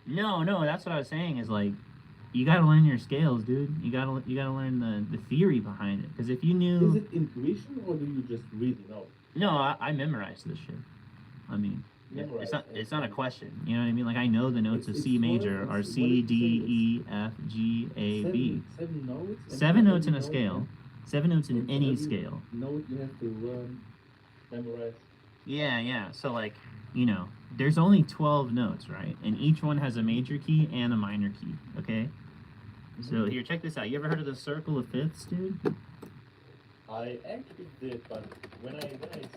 No, that's what I was saying is like you gotta learn your scales, dude. You gotta learn the theory behind it. Because if you Is knew, it intuition or do you just really know? no, I memorized this shit. I mean, Memorize it's not a and question. You know what I mean? Like I know the notes of it's C what? major are It's what C, did you D, say? E, F, G, A, It's B. seven notes. And Seven for notes every in a note, scale. Seven notes in and for any every scale. note you have to memorize. Yeah. So like, there's only 12 notes, right? And each one has a major key and a minor key. Okay. So here, check this out. You ever heard of the circle of fifths, dude? I actually did, but when I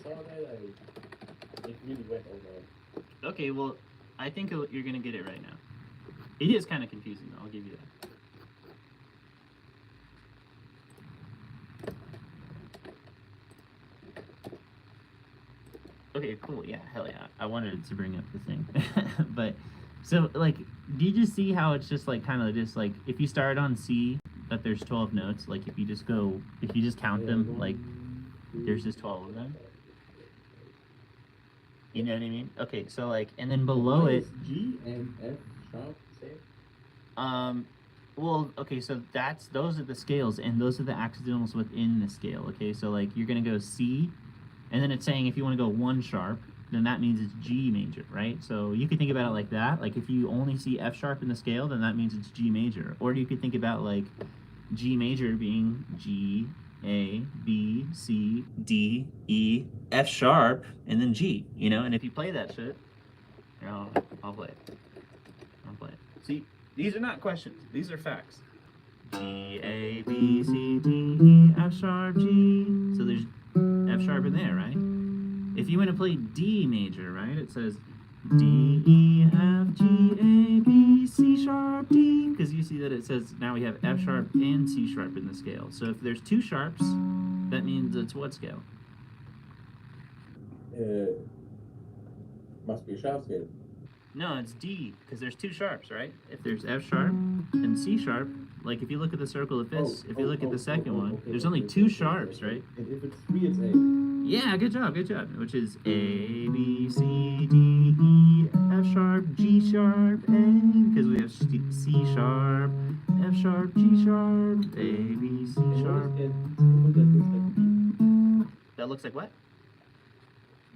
saw that, it really went over. Okay, well, I think you're gonna get it right now. It is kind of confusing, though. I'll give you that. Okay, cool. Yeah, hell yeah. I wanted to bring up the thing, but so like, do you just see how it's just like kind of just like if you start on C, that there's 12 notes. Like if you just count them, like there's just 12 of them. You know what I mean? Okay, so like, and then below it, G and F sharp same. Well, okay, so those are the scales, and those are the accidentals within the scale. Okay, so like you're gonna go C, and then it's saying if you want to go one sharp, then that means it's G major, right? So you could think about it like that. Like if you only see F sharp in the scale, then that means it's G major. Or you could think about like G major being G, A, B, C, D, E, F sharp, and then G, And if you play that shit, I'll play it. See, these are not questions. These are facts. G, A, B, C, D, E, F sharp, G. So there's F sharp in there, right? If you want to play D major, right, it says D, E, F, G, A, B, C sharp, D. Because you see that it says now we have F sharp and C sharp in the scale. So if there's two sharps, that means it's what scale? Must be a sharp scale. No, it's D, because there's two sharps, right? If there's F sharp and C sharp, like if you look at the circle of fifths, if you look at the second one, there's only two sharps, right? And if it's three, it's A. Yeah, good job. Which is A, B, C, D, E, F sharp, G sharp, A, because we have C sharp, F sharp, G sharp, A, B, C sharp. That looks like what?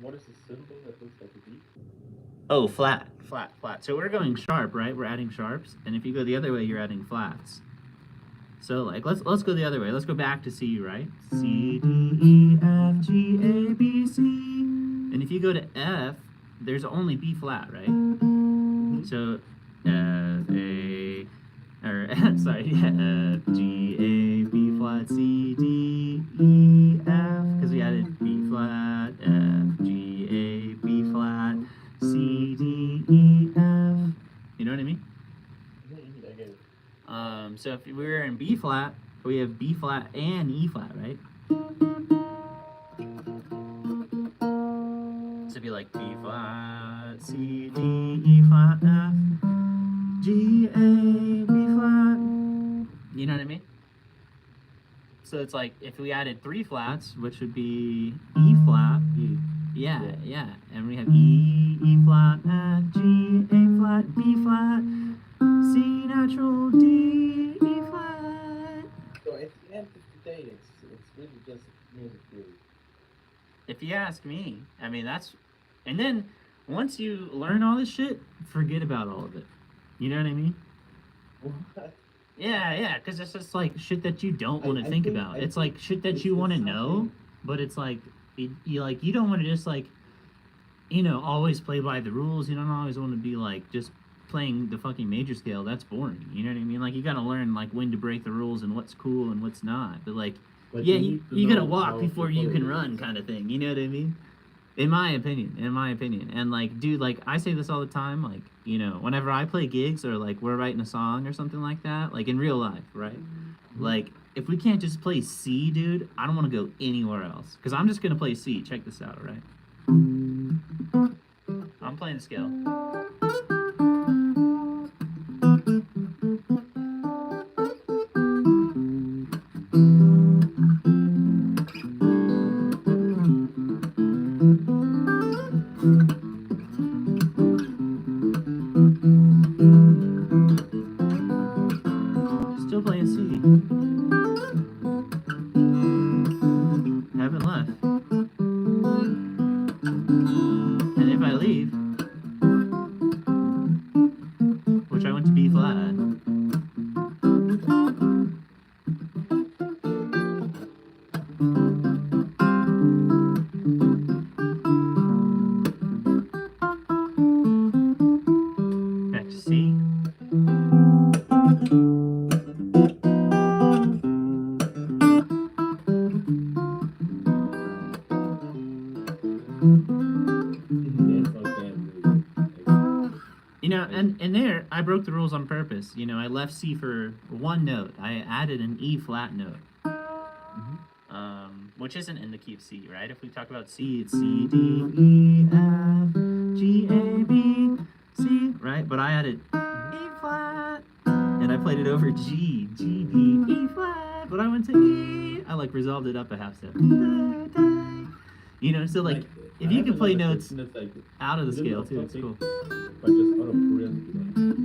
What is the symbol that looks like a B? Oh, flat. So we're going sharp, right? We're adding sharps, and if you go the other way, you're adding flats. So like, let's go the other way. Let's go back to C, right? C, D, E, F, G, A, B, C. And if you go to F, there's only B flat, right? So F, A, or sorry, F, G, A, B flat, C, D, E, F, because we added B flat, F, G, A, B flat, C, D, E, F. You know what I mean? I get it. So if we were in B flat, we have B flat and E flat, right? So it'd be like B flat, C, D, E flat, F, G, A, B flat. You know what I mean? So it's like if we added three flats, which would be E flat. Yeah. And we have E flat, F, G, A flat, B flat, C natural, D, E flat. So at the end of the day, it's really just music theory. If you ask me, I mean and then once you learn all this shit, forget about all of it. You know what I mean? What? Yeah, because it's just like shit that you don't want to think about. It's like shit that you want to know, but it's like you don't want to just like always play by the rules. You don't always want to be like just playing the fucking major scale. That's boring. You know what I mean? Like you gotta learn like when to break the rules and what's cool and what's not. But like you gotta walk before you can run, kind of thing. You know what I mean? In my opinion. And like, dude, like I say this all the time, like, whenever I play gigs or like we're writing a song or something like that, like in real life, right? Like if we can't just play C, dude, I don't want to go anywhere else. Because I'm just gonna play C. Check this out, right? I'm playing the scale. You know, and there I broke the rules on purpose. You know, I left C for one note. I added an E flat note. Which isn't in the key of C, right? If we talk about C, it's C, D, E, F, G, A, B, C, right? But I added E flat, and I played it over G, G, D, E flat, but I went to E. I like resolved it up a half step. You know, so like if you can play notes out of the scale too, it's cool. But just out of curiosity,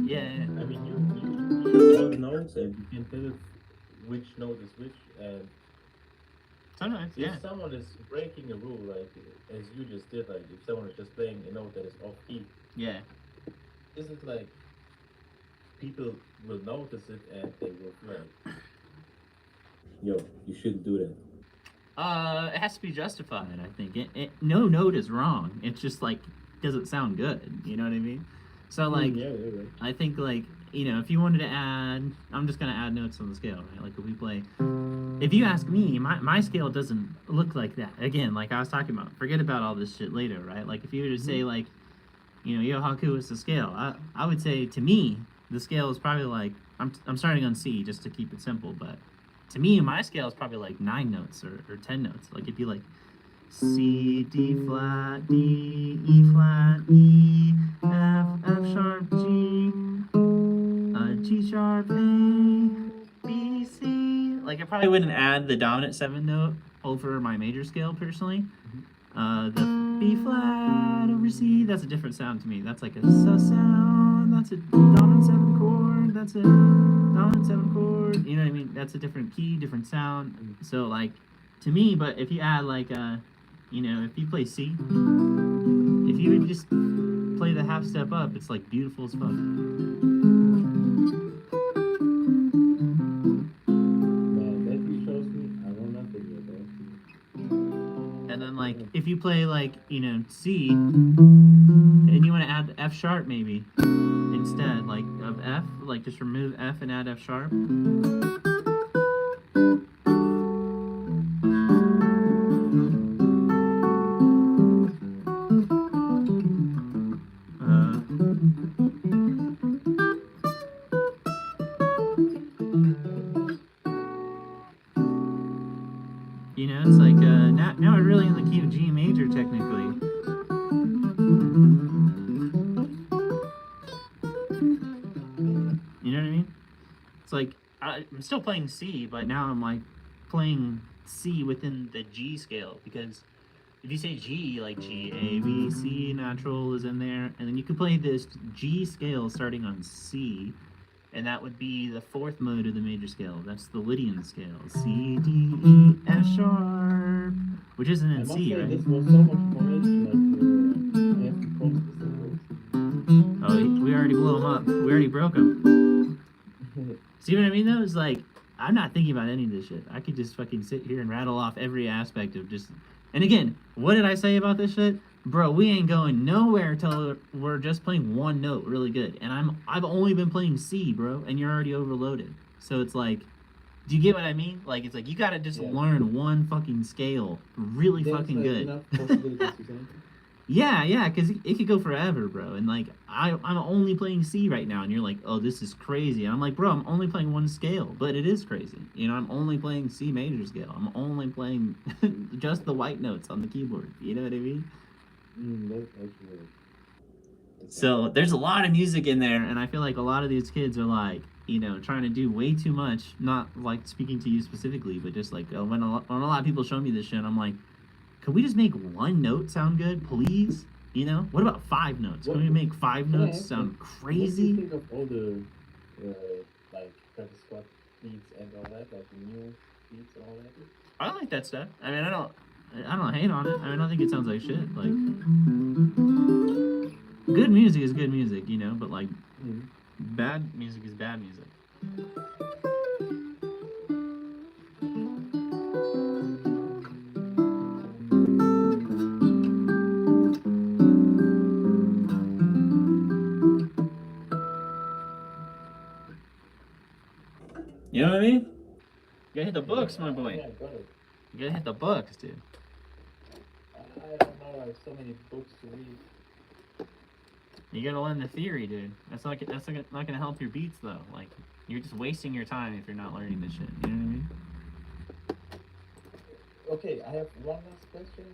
Yeah. I mean, you all notes and you can tell which note is which, and Sometimes, yeah. if someone is breaking a rule, like as you just did, like if someone is just playing a note that is off key, Yeah. isn't like people will notice it and they will like, yo, you shouldn't do that. It has to be justified, I think. No note is wrong. It's just like doesn't sound good. You know what I mean? So like, Yeah, right. I think like if you wanted to add, I'm just gonna add notes on the scale, right? Like if we play, if you ask me, my scale doesn't look like that. Again, like I was talking about, forget about all this shit later, right? Like if you were to say like, yo Haku, what's the scale? I would say to me the scale is probably like I'm starting on C just to keep it simple, but to me my scale is probably like 9 notes or 10 notes. Like if you like C, D flat, D, E flat, E, F, F sharp, G, G sharp, A, B, C. Like I probably wouldn't add the dominant 7 note over my major scale personally. The B flat over C, that's a different sound to me. That's like a sus sound. That's a dominant 7 chord. That's a dominant 7 chord. You know what I mean? That's a different key, different sound. So like to me, but if you add like if you play C, if you would just play the half step up, it's like beautiful as fuck. Man, that you shows me, I will not figure it out. And then like if you play like C, and you want to add the F sharp maybe instead, like of F, like just remove F and add F sharp. It's like now we're really in the key of G major technically. You know what I mean? It's like I'm still playing C, but now I'm like playing C within the G scale, because if you say G, like G, A, B, C, natural is in there, and then you could play this G scale starting on C, and that would be the 4th mode of the major scale. That's the Lydian scale. C, D, E, F sharp, which isn't in C, right? This was so much information, like, I have to post this. Oh, we already blew him up. We already broke him. See what I mean, though? It's like, I'm not thinking about any of this shit. I could just fucking sit here and rattle off every aspect of just... And again, what did I say about this shit? Bro, we ain't going nowhere till we're just playing one note really good. And I've only been playing C, bro, and you're already overloaded. So it's like, do you get what I mean? Like, it's like you gotta just learn one fucking scale really fucking good. Yeah, because it could go forever, bro. And like, I'm only playing C right now, and you're like, oh, this is crazy. And I'm like, bro, I'm only playing one scale, but it is crazy. I'm only playing C major scale. I'm only playing just the white notes on the keyboard. You know what I mean? So there's a lot of music in there, and I feel like a lot of these kids are like, trying to do way too much. Not like speaking to you specifically, but just like when a lot of people show me this shit, I'm like, could we just make one note sound good, please? What about 5 notes? Can we make 5 notes sound crazy? What do you think of all the like Travis Scott beats and all that, like the new beats and all that? I like that stuff. I mean, I don't hate on it. I mean, I don't think it sounds like shit. Like, good music is good music, but like, bad music is bad music. You know what I mean? You gotta hit the books, my boy. Yeah, got it. You gotta hit the books, dude. I don't know, I have so many books to read. You gotta learn the theory, dude. That's not gonna help your beats though. Like you're just wasting your time if you're not learning this shit. You know what I mean? Okay, I have one last question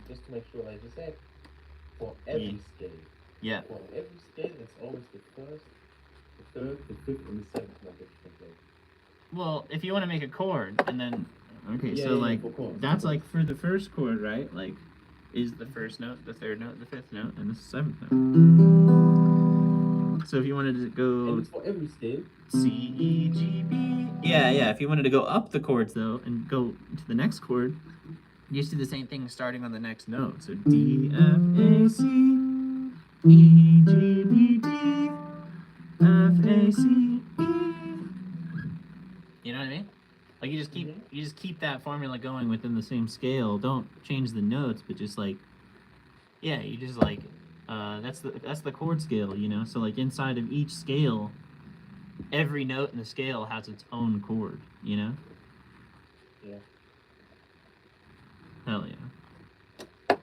just to make sure, like you said, for every scale. Yeah. For every scale, it's always the first, the third, the fifth, and the seventh number you can play. Well, if you want to make a chord, and then okay, Yeah, so yeah, like for chords, that's of like for the first chord, right? Like is the first note, the third note, the fifth note, and the seventh note. So if you wanted to And go it's for every scale. C, E, G, B. Yeah, yeah. If you wanted to go up the chords though and go to the next chord, you just do the same thing starting on the next note. So D, F, A, C, E, G, B, D, F, A, C, E. You know what I mean? Like you just keep that formula going within the same scale. Don't change the notes, but just like yeah, you just like that's the chord scale, you know? So like inside of each scale, every note in the scale has its own chord, you know? Yeah. Hell yeah.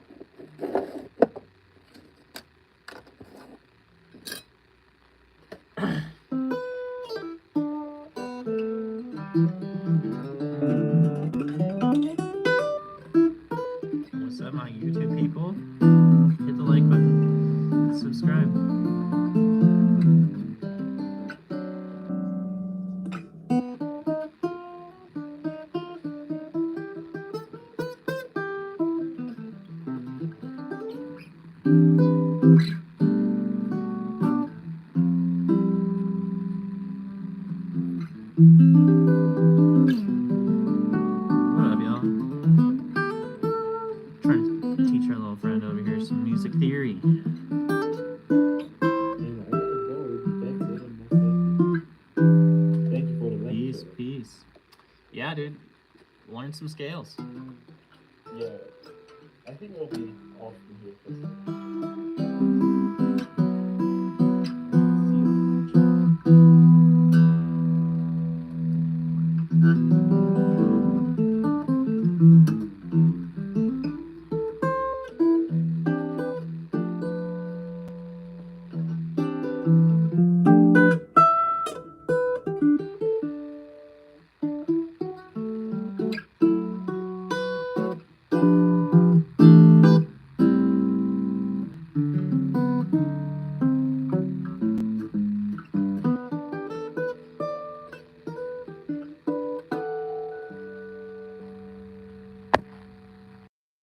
What's up, my YouTube people? Hit the like button. Subscribe. What up, y'all? Trying to teach our little friend over here some music theory. And I gotta go. We'll be back later. Thank you for the Peace, lecture. peace. Yeah, dude. Learn some scales. Yeah. I think we'll be off from here.